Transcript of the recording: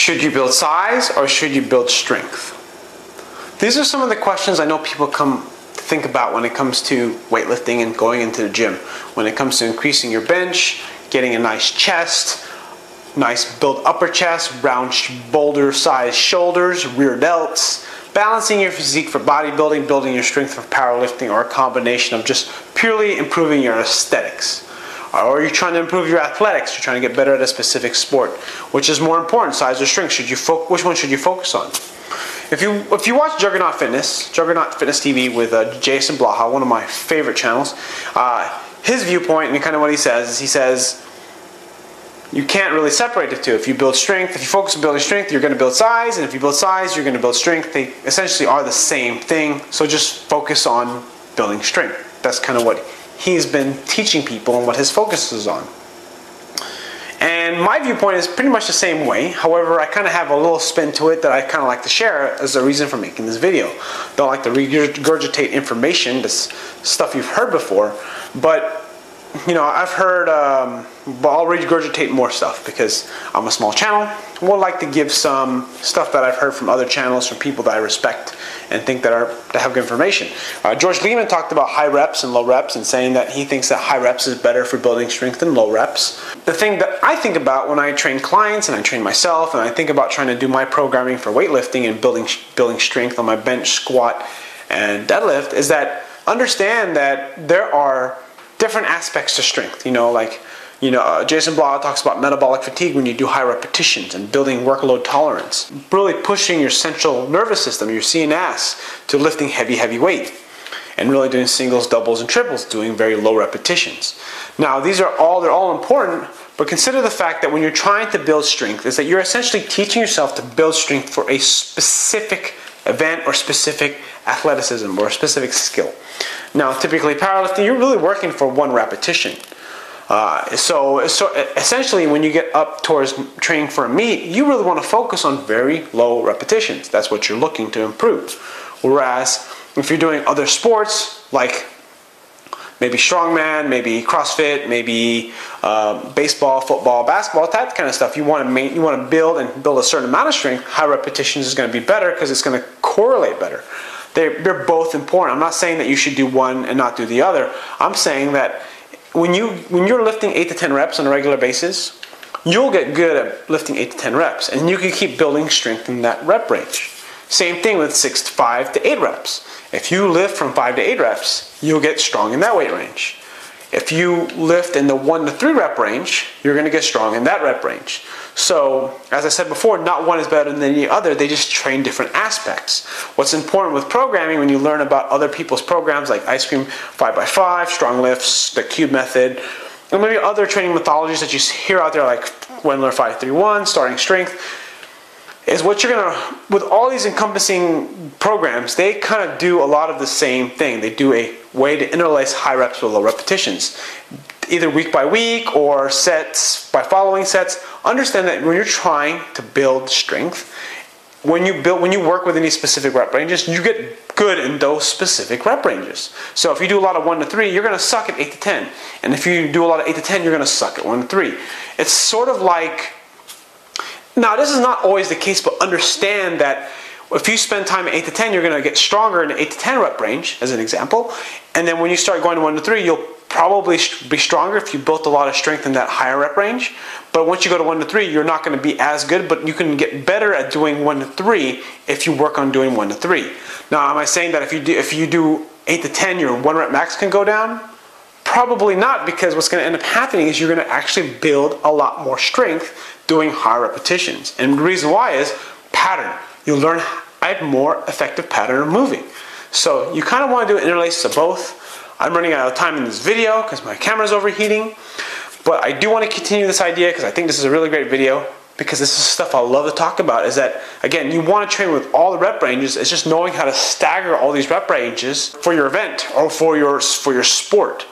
Should you build size or should you build strength? These are some of the questions I know people come to think about when it comes to weightlifting and going into the gym. When it comes to increasing your bench, getting a nice chest, nice built upper chest, round boulder sized shoulders, rear delts, balancing your physique for bodybuilding, building your strength for powerlifting, or a combination of just purely improving your aesthetics. Or you're trying to improve your athletics, you're trying to get better at a specific sport. Which is more important, size or strength? Which one should you focus on? If you watch Juggernaut Fitness TV with Jason Blaha, one of my favorite channels, his viewpoint and kind of what he says is, he says you can't really separate the two. If you build strength, if you focus on building strength, you're going to build size, and if you build size, you're going to build strength. They essentially are the same thing, so just focus on building strength. That's kind of what he's been teaching people and what his focus is on. And my viewpoint is pretty much the same way. However, I kind of have a little spin to it that I kind of like to share as a reason for making this video. Don't like to regurgitate information, this stuff you've heard before, but you know, I've heard, but I'll regurgitate more stuff because I'm a small channel. Would like to give some stuff that I've heard from other channels, from people that I respect and think that have good information. George Lehman talked about high reps and low reps, and saying that he thinks that high reps is better for building strength than low reps. The thing that I think about when I train clients and I train myself, and I think about trying to do my programming for weightlifting and building strength on my bench, squat, and deadlift, is that understand that there are different aspects to strength. Jason Blaha talks about metabolic fatigue when you do high repetitions and building workload tolerance. Really pushing your central nervous system, your CNS, to lifting heavy weight. And really doing singles, doubles, and triples, doing very low repetitions. Now, they're all important, but consider the fact that when you're trying to build strength, is that you're essentially teaching yourself to build strength for a specific event or specific athleticism or a specific skill. Now, typically powerlifting, you're really working for one repetition. So essentially, when you get up towards training for a meet, you really want to focus on very low repetitions. That's what you're looking to improve. Whereas if you're doing other sports like maybe strongman, maybe CrossFit, maybe baseball, football, basketball, that kind of stuff, you want to build a certain amount of strength. High repetitions is going to be better because it's going to correlate better. They're both important. I'm not saying that you should do one and not do the other. I'm saying that when you're lifting 8 to 10 reps on a regular basis, you'll get good at lifting 8 to 10 reps, and you can keep building strength in that rep range. Same thing with 5 to 8 reps. If you lift from 5 to 8 reps, you'll get strong in that weight range. If you lift in the 1 to 3 rep range, you're going to get strong in that rep range. So, as I said before, not one is better than the other. They just train different aspects. What's important with programming, when you learn about other people's programs like Ice Cream 5x5, Strong Lifts, the Cube Method, and maybe other training methodologies that you hear out there like Wendler 531, Starting Strength, is what you're going to, with all these encompassing programs, they kind of do a lot of the same thing. They do a way to interlace high reps with low repetitions, either week by week or sets by following sets. Understand that when you're trying to build strength, when you work within these specific rep ranges, you get good in those specific rep ranges. So if you do a lot of 1 to 3, you're going to suck at 8 to 10. And if you do a lot of 8 to 10, you're going to suck at 1 to 3. It's sort of like, now this is not always the case, but understand that if you spend time at 8 to 10, you're going to get stronger in the 8 to 10 rep range, as an example. And then when you start going to 1 to 3, you'll probably be stronger if you built a lot of strength in that higher rep range. But once you go to 1 to 3, you're not going to be as good, but you can get better at doing 1 to 3 if you work on doing 1 to 3. Now, am I saying that if you do 8 to 10, your 1 rep max can go down? Probably not, because what's going to end up happening is you're going to actually build a lot more strength doing high repetitions. And the reason why is pattern. You'll learn a more effective pattern of moving. So you kind of want to do an interlace of both. I'm running out of time in this video because my camera's overheating, but I do want to continue this idea because I think this is a really great video, because this is stuff I love to talk about. Is that, again, you want to train with all the rep ranges. It's just knowing how to stagger all these rep ranges for your event or for your sport.